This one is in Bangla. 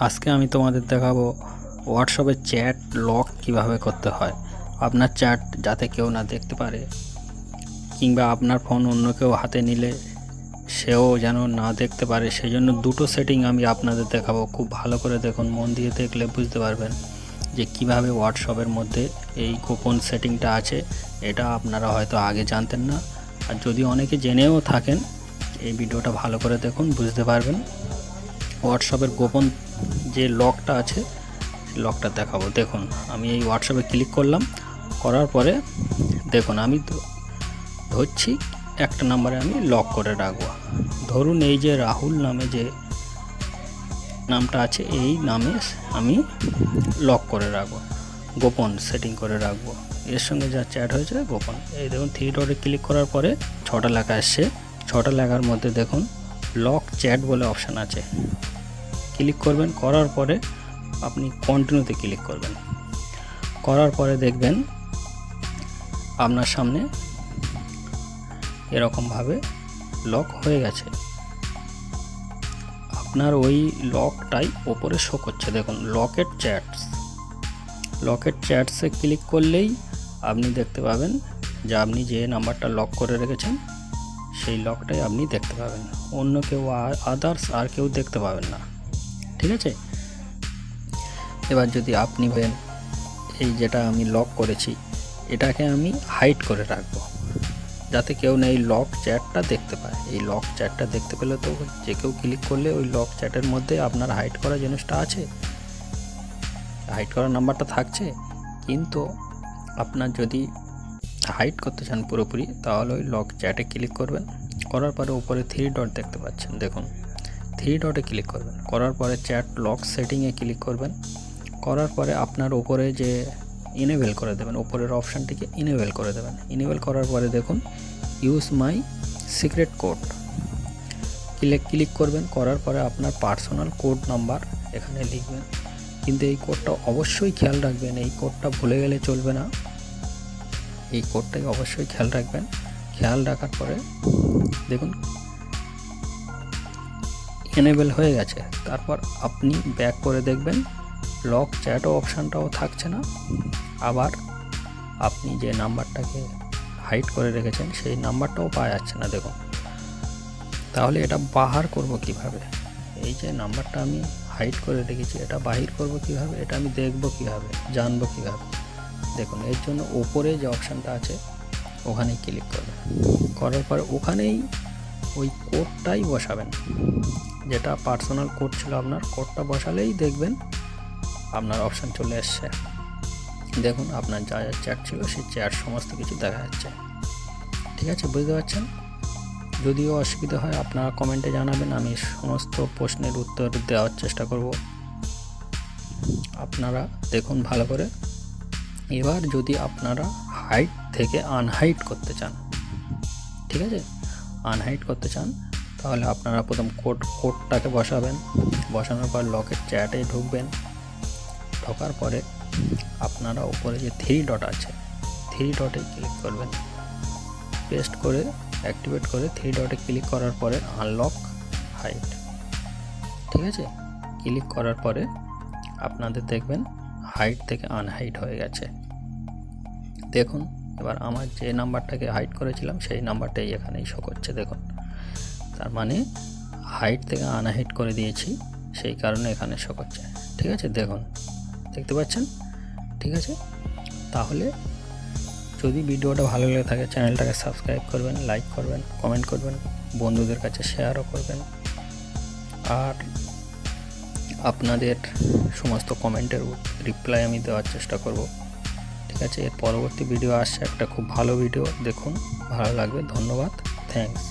আজকে আমি তোমাদের দেখাবো হোয়াটসঅ্যাপে চ্যাট লক কিভাবে করতে হয়। আপনার চ্যাট যাতে কেউ না দেখতে পারে, কিংবা আপনার ফোন অন্য কেউ হাতে নিলে সেও যেন না দেখতে পারে, সেই জন্য দুটো সেটিং আমি আপনাদের দেখাবো। খুব ভালো করে দেখুন, মন দিয়ে দেখলে বুঝতে পারবেন যে কিভাবে হোয়াটসঅ্যাপের মধ্যে এই গোপন সেটিংটা আছে। এটা আপনারা হয়তো আগে জানতেন না, আর যদি অনেকে জেনেও থাকেন, এই ভিডিওটা ভালো করে দেখুন, বুঝতে পারবেন। হোয়াটসঅ্যাপের গোপন যে লকটা আছে সেই লকটা দেখাবো। দেখুন, আমি এই হোয়াটসঅ্যাপে ক্লিক করলাম, করার পরে দেখুন আমি ধরছি একটা নাম্বারে আমি লক করে রাখবো। ধরুন এই যে রাহুল নামে যে নামটা আছে, এই নামে আমি লক করে রাখবো, গোপন সেটিং করে রাখবো। এর সঙ্গে যা চ্যাট হয়েছে গোপন। এই দেখুন, 3 ডটে ক্লিক করার পরে 6টা লেখা আসছে। 6টা লেখার মধ্যে দেখুন লক চ্যাট বলে অপশান আছে, ক্লিক করবেন। করার পরে আপনি কন্টিনিউতে ক্লিক করবেন। করার পরে দেখবেন আপনার সামনে এরকমভাবে লক হয়ে গেছে। আপনার ওই লকটাই ওপরে শো করছে, দেখুন লকেট চ্যাটস। লকেট চ্যাটসে ক্লিক করলেই আপনি দেখতে পাবেন যে আপনি যে নাম্বারটা লক করে রেখেছেন সেই লকটাই আপনি দেখতে পাবেন, অন্য কেউ আদার্স আর কেউ দেখতে পাবেন না। ঠিক আছে, এবার যদি আপনি বলেন এই যেটা আমি লক করেছি এটাকে আমি হাইড করে রাখবো, যাতে কেউ না এই লক চ্যাটটা দেখতে পায়। এই লক চ্যাটটা দেখতে পেলে তো যে কেউ ক্লিক করলে ওই লক চ্যাটের মধ্যে আপনার হাইড করা জিনিসটা আছে, হাইড করার নাম্বারটা থাকছে। কিন্তু আপনার যদি হাইড করতে চান পুরোপুরি, তাহলে ওই লক চ্যাটে ক্লিক করবেন। করার পরে উপরে 3 ডট দেখতে পাচ্ছেন, দেখুন 3 ডটে ক্লিক করবেন। করার পরে চ্যাট লক সেটিংয়ে ক্লিক করবেন। করার পরে আপনার উপরে যে ইনেবল করে দেবেন, উপরের অপশানটিকে ইনেবল করে দেবেন। ইনেবল করার পরে দেখুন use my secret code click করবেন। করার পরে আপনার পার্সোনাল কোড নাম্বার এখানে লিখবেন, কিন্তু এই কোডটা অবশ্যই খেয়াল রাখবেন, এই কোডটা ভুলে গেলে চলবে না। এই কোডটাকে অবশ্যই খেয়াল রাখবেন। খেয়াল রাখার পরে দেখুন এনেবল হয়ে গেছে। তারপর আপনি ব্যাক করে দেখবেন লক চ্যাট অপশানটাও থাকছে না, আবার আপনি যে নাম্বারটাকে হাইড করে রেখেছেন সেই নাম্বারটাও পাওয়া যাচ্ছে না। দেখুন, তাহলে এটা বাহার করব কিভাবে? এই যে নাম্বারটা আমি হাইড করে রেখেছি এটা বাহির করব কিভাবে? এটা আমি দেখব কিভাবে, জানবো কিভাবে? দেখুন, এর জন্য ওপরে যে অপশানটা আছে ওখানেই ক্লিক করবেন। করার পর ওখানেই ওই কোডটাই বসাবেন, যেটা পার্সোনাল কোড ছিল আপনার। কোডটা বসালেই দেখবেন আপনার অপশান চলে এসছে। দেখুন আপনার যা যা চ্যাট ছিল সেই চ্যাট সমস্ত কিছু দেখা যাচ্ছে। ঠিক আছে, বুঝতে পারছেন? যদিও অসুবিধা হয় আপনারা কমেন্টে জানাবেন, আমি সমস্ত প্রশ্নের উত্তর দেওয়ার চেষ্টা করব। আপনারা দেখুন ভালো করে। এবার যদি আপনারা হাইড থেকে আনহাইড করতে চান, ঠিক আছে, আনহাইড করতে চান, তাহলে আপনারা প্রথম কোডটাকে বসাবেন। বসানোর পর লকেট চ্যাটে ঢুকবেন। ঢোকার পরে আপনারা উপরে যে 3 ডট আছে 3 ডটে ক্লিক করবেন। পেস্ট করে অ্যাক্টিভেট করে 3 ডটে ক্লিক করার পরে আনলক হাইড, ঠিক আছে, ক্লিক করার পরে আপনাদের দেখবেন হাইড থেকে আনহাইড হয়ে গেছে। দেখুন, এবার আমার যে নাম্বারটাকে হাইড করেছিলাম সেই নাম্বারটাই এখানেই শো করছে। দেখুন, তার মানে হাইড থেকে আনহাইড করে দিয়েছি, সেই কারণে এখানে শো করছে। ঠিক আছে, দেখুন, দেখতে পাচ্ছেন? ঠিক আছে, তাহলে যদি ভিডিওটা ভালো লেগে থাকে চ্যানেলটাকে সাবস্ক্রাইব করবেন, লাইক করবেন, কমেন্ট করবেন, বন্ধুদের কাছে শেয়ারও করবেন। আর আপনাদের সমস্ত কমেন্টের রিপ্লাই আমি দেওয়ার চেষ্টা করব। ঠিক আছে, এর পরবর্তী ভিডিও আসছে একটা খুব ভালো ভিডিও, দেখুন, ভালো লাগবে। ধন্যবাদ, থ্যাঙ্কস।